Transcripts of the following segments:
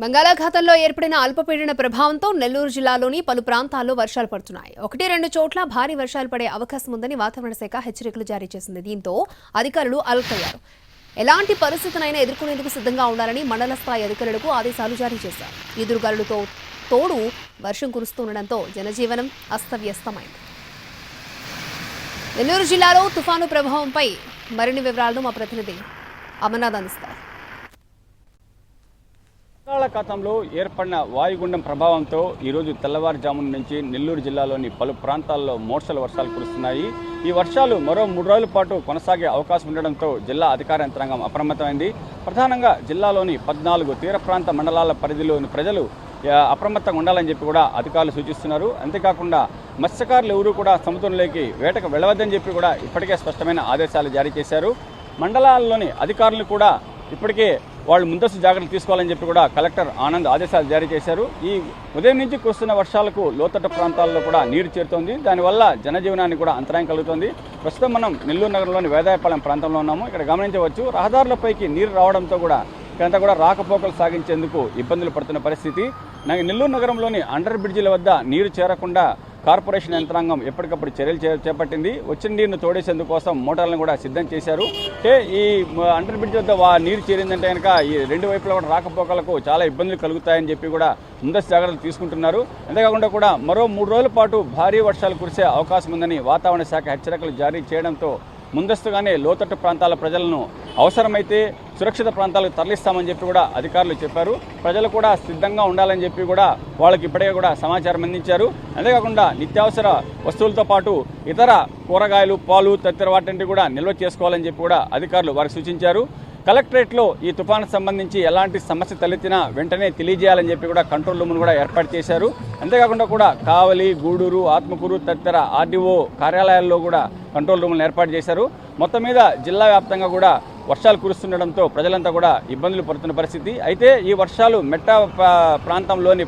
బంగాళాఖాతంలో ఏర్పడిన అల్పపీడన ప్రభావంతో నెల్లూరు జిల్లాలోని పలు ప్రాంతాల్లో వర్షాలు పడుతున్నాయి. 1-2 చోట్ల భారీ వర్షాలు పడే అవకాశం ఉందని వాతావరణ శాఖ హెచ్చరికలు జారీ చేసింది. దీంతో అధికారులు అలర్ట్ అయ్యారు. ఎలాంటి పరిస్థితినైనా ఎదుర్కొనేందుకు సిద్ధంగా ఉండాలని మండల స్థాయి అధికారులకు ఆదేశాలు జారీ చేశారు. ఈదురుగాలులతో తోడు వర్షం కురుస్తుండటంతో జనజీవనం అస్తవ్యస్తమైంది. నెల్లూరు జిల్లాలో తుఫాను ప్రభావంపై మరిన్ని వివరాలను మా ప్రతినిధి అమర్నాథ్ అందిస్తారు. బంగాళాఖాతంలో ఏర్పడిన వాయుగుండం ప్రభావంతో ఈరోజు తెల్లవారుజామున నుంచి నెల్లూరు జిల్లాలోని పలు ప్రాంతాల్లో మోస్తరు వర్షాలు కురుస్తున్నాయి. ఈ వర్షాలు మరో 3 రోజుల పాటు కొనసాగే అవకాశం ఉండడంతో జిల్లా అధికార యంత్రాంగం అప్రమత్తమైంది. ప్రధానంగా జిల్లాలోని 14 తీర ప్రాంత మండలాల పరిధిలోని ప్రజలు అప్రమత్తంగా ఉండాలని చెప్పి కూడా అధికారులు సూచిస్తున్నారు. అంతేకాకుండా మత్స్యకారులు ఎవరూ కూడా సముద్రంలోకి వేటకు వెళ్ళవద్దని చెప్పి కూడా ఇప్పటికే స్పష్టమైన ఆదేశాలు జారీ చేశారు. మండలాల్లోని అధికారులు కూడా ఇప్పటికే వాళ్ళు ముందస్తు జాగ్రత్తలు తీసుకోవాలని చెప్పి కూడా కలెక్టర్ ఆనంద్ ఆదేశాలు జారీ చేశారు. ఈ ఉదయం నుంచి కురుస్తున్న వర్షాలకు లోతట్టు ప్రాంతాల్లో కూడా నీరు చేరుతోంది. దానివల్ల జనజీవనానికి కూడా అంతరాయం కలుగుతోంది. ప్రస్తుతం మనం నెల్లూరు నగరంలోని వేదాయపాలెం ప్రాంతంలో ఉన్నాము. ఇక్కడ గమనించవచ్చు, రహదారులపైకి నీరు రావడంతో కూడా ఇక్కడంతా కూడా రాకపోకలు సాగించేందుకు ఇబ్బందులు పడుతున్న పరిస్థితి. నెల్లూరు నగరంలోని అండర్ బ్రిడ్జిల వద్ద నీరు చేరకుండా కార్పొరేషన్ యంత్రాంగం ఎప్పటికప్పుడు చర్యలు చేపట్టింది. వచ్చిన నీరును తోడేసేందుకోసం మోటార్లను కూడా సిద్ధం చేశారు. ఈ అండర్ బ్రిడ్జ్ వద్ద నీరు చేరిందంటే కనుక ఈ 2 వైపులా కూడా రాకపోకలకు చాలా ఇబ్బందులు కలుగుతాయని చెప్పి కూడా ముందస్తు జాగ్రత్తలు తీసుకుంటున్నారు. అంతేకాకుండా కూడా మరో 3 రోజుల పాటు భారీ వర్షాలు కురిసే అవకాశం ఉందని వాతావరణ శాఖ హెచ్చరికలు జారీ చేయడంతో ముందస్తుగానే లోతట్టు ప్రాంతాల ప్రజలను అవసరమైతే సురక్షిత ప్రాంతాలకు తరలిస్తామని చెప్పి కూడా అధికారులు చెప్పారు. ప్రజలు కూడా సిద్ధంగా ఉండాలని చెప్పి కూడా వాళ్ళకి ఇప్పటికే కూడా సమాచారం అందించారు. అంతేకాకుండా నిత్యావసర వస్తువులతో పాటు ఇతర కూరగాయలు, పాలు తదితర వాటిని కూడా నిల్వ చేసుకోవాలని చెప్పి కూడా అధికారులు వారికి సూచించారు. కలెక్టరేట్లో ఈ తుఫానుకు సంబంధించి ఎలాంటి సమస్య తలెత్తినా వెంటనే తెలియజేయాలని చెప్పి కూడా కంట్రోల్ రూమ్ను కూడా ఏర్పాటు చేశారు. అంతేకాకుండా కూడా కావలి, గూడూరు, ఆత్మకూరు తదితర ఆర్డీఓ కార్యాలయాల్లో కూడా కంట్రోల్ రూమ్లను ఏర్పాటు చేశారు. మొత్తం మీద జిల్లా వ్యాప్తంగా కూడా వర్షాలు కురుస్తుండడంతో ప్రజలంతా కూడా ఇబ్బందులు పడుతున్న పరిస్థితి. అయితే ఈ వర్షాలు మెట్ట ప్రాంతంలోని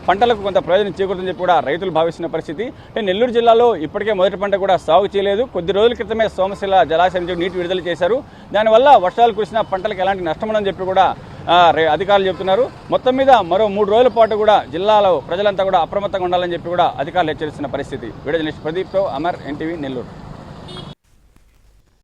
పంటలకు కొంత ప్రయోజనం చేకూరుతుందని చెప్పి కూడా రైతులు భావిస్తున్న పరిస్థితి. నెల్లూరు జిల్లాలో ఇప్పటికే మొదటి పంట కూడా సాగు చేయలేదు. కొద్ది రోజుల క్రితమే సోమశిల జలాశయం నుంచి నీటి విడుదల చేశారు. దానివల్ల వర్షాలు కురిసిన పంటలకు ఎలాంటి నష్టం ఉండదని చెప్పి కూడా అధికారులు చెబుతున్నారు. మొత్తం మీద మరో 3 రోజుల పాటు కూడా జిల్లాలో ప్రజలంతా కూడా అప్రమత్తంగా ఉండాలని చెప్పి కూడా అధికారులు హెచ్చరిస్తున్న పరిస్థితి. వీడియో జర్నలిస్ట్ ప్రదీప్తో అమర్, ఎన్టీవీ, నెల్లూరు.